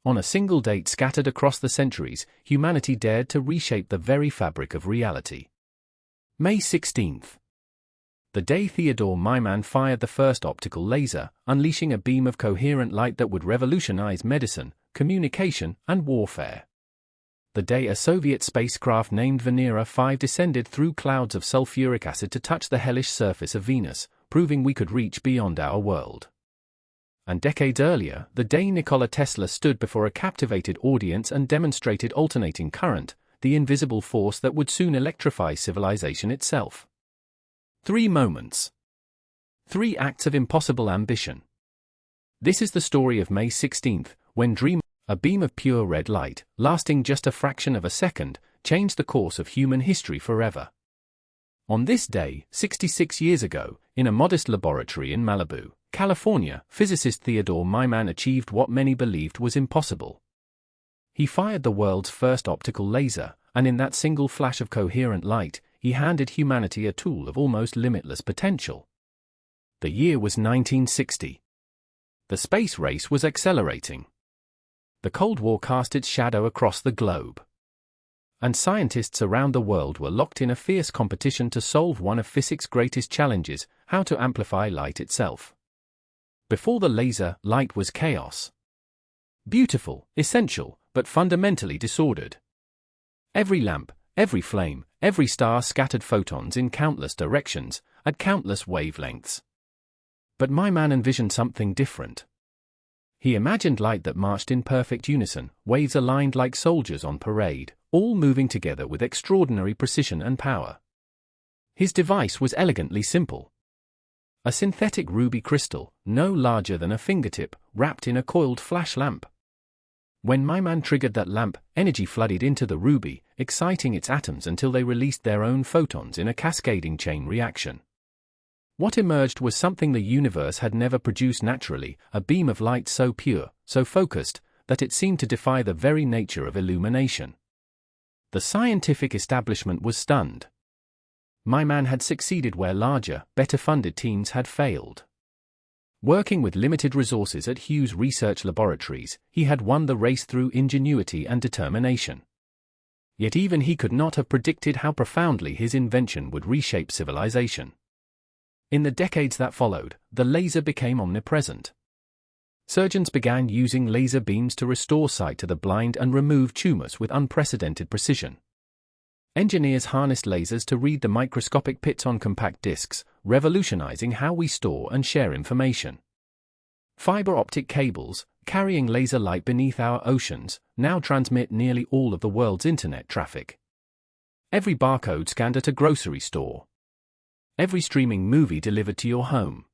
On a single date scattered across the centuries, humanity dared to reshape the very fabric of reality. May 16th. The day Theodore Maiman fired the first optical laser, unleashing a beam of coherent light that would revolutionize medicine, communication, and warfare. The day a Soviet spacecraft named Venera 5 descended through clouds of sulfuric acid to touch the hellish surface of Venus, proving we could reach beyond our world. And decades earlier, the day Nikola Tesla stood before a captivated audience and demonstrated alternating current, the invisible force that would soon electrify civilization itself. 3 moments. 3 acts of impossible ambition. This is the story of May 16th, when a beam of pure red light, lasting just a fraction of a second, changed the course of human history forever. On this day, 66 years ago, in a modest laboratory in Malibu, California, physicist Theodore Maiman achieved what many believed was impossible. He fired the world's first optical laser, and in that single flash of coherent light, he handed humanity a tool of almost limitless potential. The year was 1960. The space race was accelerating. The Cold War cast its shadow across the globe. And scientists around the world were locked in a fierce competition to solve one of physics' greatest challenges: how to amplify light itself. Before the laser, light was chaos. Beautiful, essential, but fundamentally disordered. Every lamp, every flame, every star scattered photons in countless directions, at countless wavelengths. But Maiman envisioned something different. He imagined light that marched in perfect unison, waves aligned like soldiers on parade, all moving together with extraordinary precision and power. His device was elegantly simple. A synthetic ruby crystal, no larger than a fingertip, wrapped in a coiled flash lamp. When Maiman triggered that lamp, energy flooded into the ruby, exciting its atoms until they released their own photons in a cascading chain reaction. What emerged was something the universe had never produced naturally, a beam of light so pure, so focused, that it seemed to defy the very nature of illumination. The scientific establishment was stunned. Maiman had succeeded where larger, better-funded teams had failed. Working with limited resources at Hughes Research Laboratories, he had won the race through ingenuity and determination. Yet even he could not have predicted how profoundly his invention would reshape civilization. In the decades that followed, the laser became omnipresent. Surgeons began using laser beams to restore sight to the blind and remove tumors with unprecedented precision. Engineers harnessed lasers to read the microscopic pits on compact discs, revolutionizing how we store and share information. Fiber optic cables, carrying laser light beneath our oceans, now transmit nearly all of the world's internet traffic. Every barcode scanned at a grocery store. Every streaming movie delivered to your home.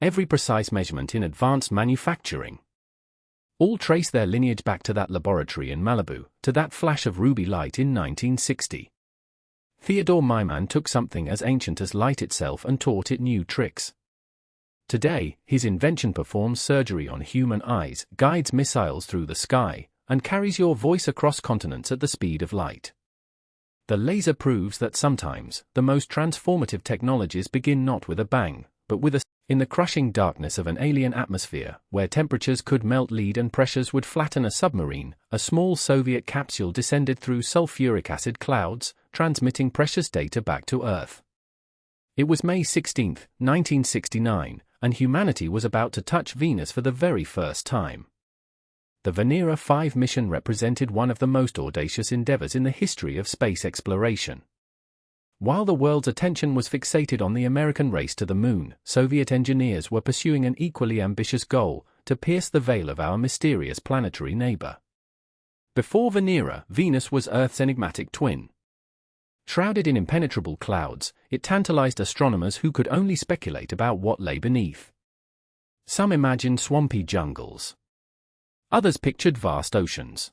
Every precise measurement in advanced manufacturing. All trace their lineage back to that laboratory in Malibu, to that flash of ruby light in 1960. Theodore Maiman took something as ancient as light itself and taught it new tricks. Today, his invention performs surgery on human eyes, guides missiles through the sky, and carries your voice across continents at the speed of light. The laser proves that sometimes, the most transformative technologies begin not with a bang, but with a in the crushing darkness of an alien atmosphere, where temperatures could melt lead and pressures would flatten a submarine, a small Soviet capsule descended through sulfuric acid clouds, transmitting precious data back to Earth. It was May 16, 1969, and humanity was about to touch Venus for the very first time. The Venera 5 mission represented one of the most audacious endeavors in the history of space exploration. While the world's attention was fixated on the American race to the moon, Soviet engineers were pursuing an equally ambitious goal: to pierce the veil of our mysterious planetary neighbor. Before Venera, Venus was Earth's enigmatic twin. Shrouded in impenetrable clouds, it tantalized astronomers who could only speculate about what lay beneath. Some imagined swampy jungles. Others pictured vast oceans.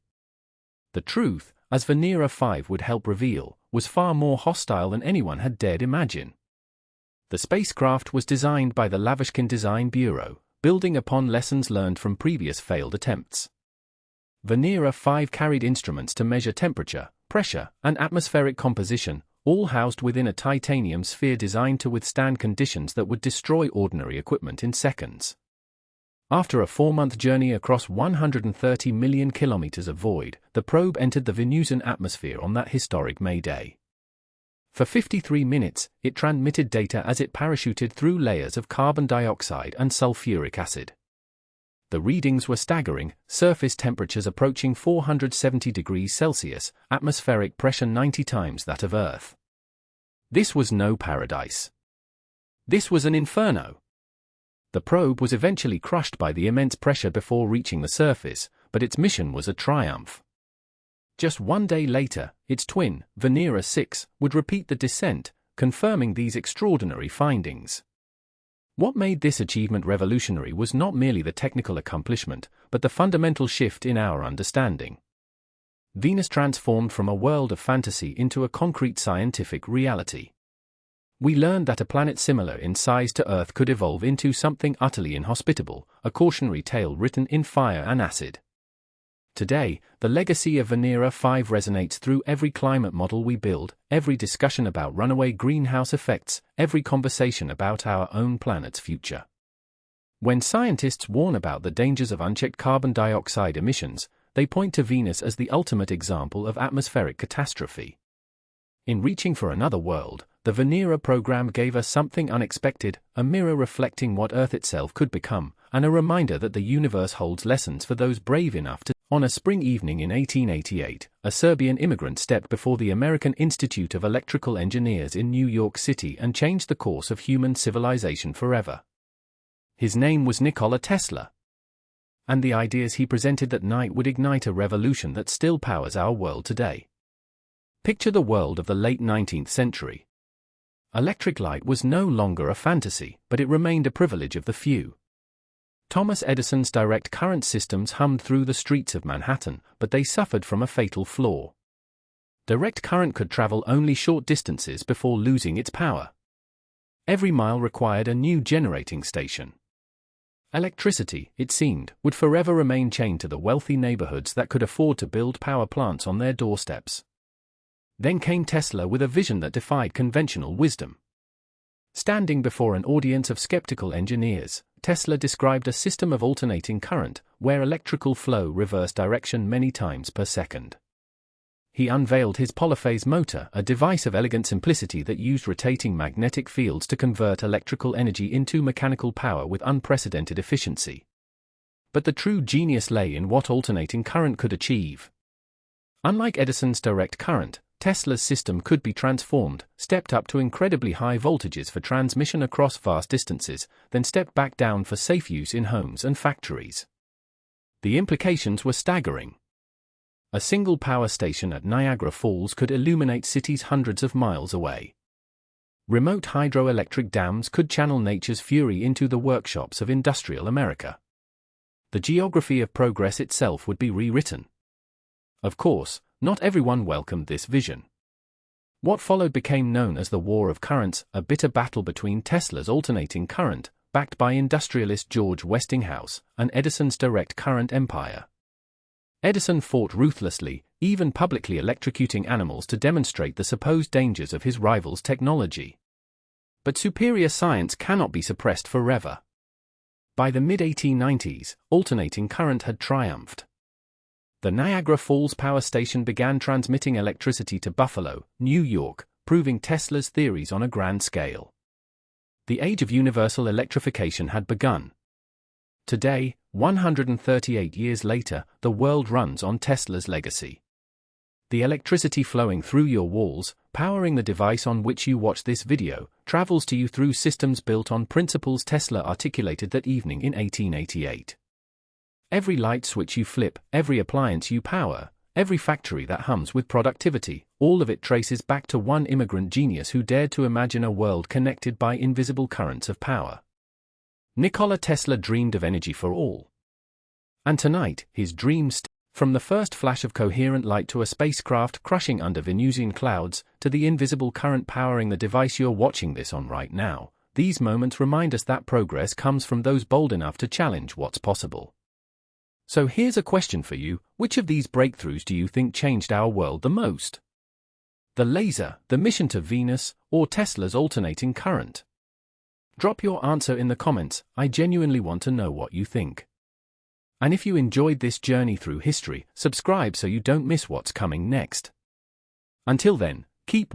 The truth, as Venera 5 would help reveal, was far more hostile than anyone had dared imagine. The spacecraft was designed by the Lavishkin Design Bureau, building upon lessons learned from previous failed attempts. Venera 5 carried instruments to measure temperature, pressure, and atmospheric composition, all housed within a titanium sphere designed to withstand conditions that would destroy ordinary equipment in seconds. After a 4-month journey across 130 million kilometers of void, the probe entered the Venusian atmosphere on that historic May day. For 53 minutes, it transmitted data as it parachuted through layers of carbon dioxide and sulfuric acid. The readings were staggering: surface temperatures approaching 470 degrees Celsius, atmospheric pressure 90 times that of Earth. This was no paradise. This was an inferno. The probe was eventually crushed by the immense pressure before reaching the surface, but its mission was a triumph. Just 1 day later, its twin, Venera 6, would repeat the descent, confirming these extraordinary findings. What made this achievement revolutionary was not merely the technical accomplishment, but the fundamental shift in our understanding. Venus transformed from a world of fantasy into a concrete scientific reality. We learned that a planet similar in size to Earth could evolve into something utterly inhospitable, a cautionary tale written in fire and acid. Today, the legacy of Venera 5 resonates through every climate model we build, every discussion about runaway greenhouse effects, every conversation about our own planet's future. When scientists warn about the dangers of unchecked carbon dioxide emissions, they point to Venus as the ultimate example of atmospheric catastrophe. In reaching for another world, the Venera program gave us something unexpected: a mirror reflecting what Earth itself could become, and a reminder that the universe holds lessons for those brave enough to. On a spring evening in 1888, a Serbian immigrant stepped before the American Institute of Electrical Engineers in New York City and changed the course of human civilization forever. His name was Nikola Tesla. And the ideas he presented that night would ignite a revolution that still powers our world today. Picture the world of the late 19th century. Electric light was no longer a fantasy, but it remained a privilege of the few. Thomas Edison's direct current systems hummed through the streets of Manhattan, but they suffered from a fatal flaw. Direct current could travel only short distances before losing its power. Every mile required a new generating station. Electricity, it seemed, would forever remain chained to the wealthy neighborhoods that could afford to build power plants on their doorsteps. Then came Tesla with a vision that defied conventional wisdom. Standing before an audience of skeptical engineers, Tesla described a system of alternating current, where electrical flow reversed direction many times per second. He unveiled his polyphase motor, a device of elegant simplicity that used rotating magnetic fields to convert electrical energy into mechanical power with unprecedented efficiency. But the true genius lay in what alternating current could achieve. Unlike Edison's direct current, Tesla's system could be transformed, stepped up to incredibly high voltages for transmission across vast distances, then stepped back down for safe use in homes and factories. The implications were staggering. A single power station at Niagara Falls could illuminate cities hundreds of miles away. Remote hydroelectric dams could channel nature's fury into the workshops of industrial America. The geography of progress itself would be rewritten. Of course, not everyone welcomed this vision. What followed became known as the War of Currents, a bitter battle between Tesla's alternating current, backed by industrialist George Westinghouse, and Edison's direct current empire. Edison fought ruthlessly, even publicly electrocuting animals to demonstrate the supposed dangers of his rival's technology. But superior science cannot be suppressed forever. By the mid-1890s, alternating current had triumphed. The Niagara Falls power station began transmitting electricity to Buffalo, New York, proving Tesla's theories on a grand scale. The age of universal electrification had begun. Today, 138 years later, the world runs on Tesla's legacy. The electricity flowing through your walls, powering the device on which you watch this video, travels to you through systems built on principles Tesla articulated that evening in 1888. Every light switch you flip, every appliance you power, every factory that hums with productivity, all of it traces back to one immigrant genius who dared to imagine a world connected by invisible currents of power. Nikola Tesla dreamed of energy for all. And tonight, his dreams, from the first flash of coherent light to a spacecraft crushing under Venusian clouds, to the invisible current powering the device you're watching this on right now, these moments remind us that progress comes from those bold enough to challenge what's possible. So here's a question for you: which of these breakthroughs do you think changed our world the most? The laser, the mission to Venus, or Tesla's alternating current? Drop your answer in the comments, I genuinely want to know what you think. And if you enjoyed this journey through history, subscribe so you don't miss what's coming next. Until then, keep